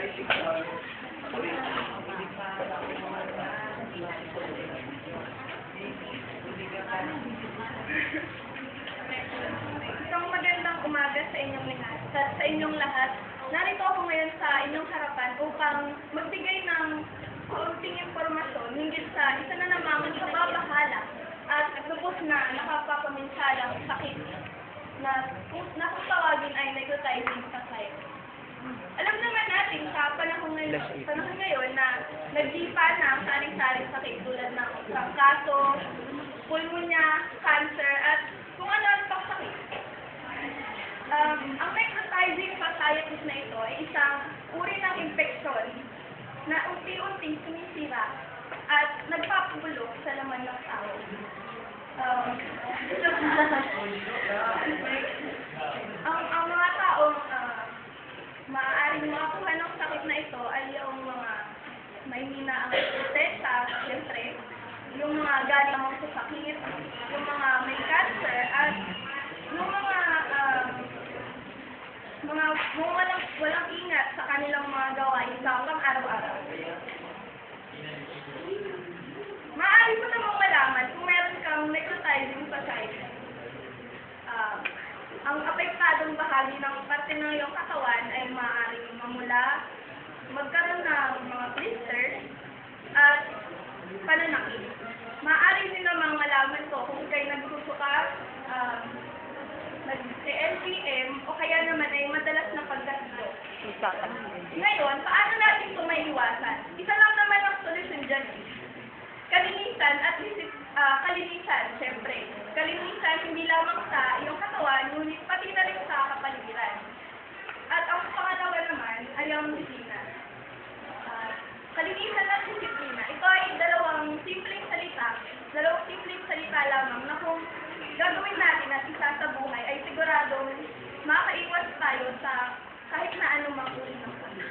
Isang magandang umaga sa inyong lahat. Sa inyong lahat. Narito ako ngayon sa inyong harapan upang magbigay ng kaunting impormasyon hinggil sa isa na namang kababahala at lubos na nakapapaminsyalang sakit na kung tawagin ay necrotizing fasciitis. Alam naman natin sa panahon ngayon na nagdipa na ang saring-saring sakit tulad ng trangkaso, pulmonya, cancer, at kung ano-ano pang sakit. Ang necrotizing fasciitis na ito ay isang uri ng infeksyon na unti-unting sumisira at nagpapabulok sa laman ng tao. Ang mga taong maaaring makakuha ng sakit na ito ay yung mga may hina ang resistensya, siyempre, yung mga galing sa sakit, yung mga may cancer, at yung mga walang ingat sa kanilang mga gawain sa pang-araw-araw. Maaari mo namang malaman kung meron kang necrotizing fasciitis. Ang apektadong bahagi ng parte ng iyong katawan ay maaaring mamula, magkaroon ng mga blisters, at pananakit. Maaari din namang malaman ko kung kayo nagsusuka, nag-LPM, o kaya naman ay madalas na paggasdo. Ngayon, paano natin ito maiiwasan? Isa lang naman ang solusyon dyan. Kalinisan, siyempre. Kalinisan, hindi lamang sa iyong katawan, ngunit pati na rin sa kapaligiran. At ang pangalawa naman ay ang disiplina. Kalinisan at disiplina. Ito ay dalawang simpleng salita lamang na kung gagawin natin at isa sa buhay ay siguradong makaiwas tayo sa kahit na anumang uri ng sakit.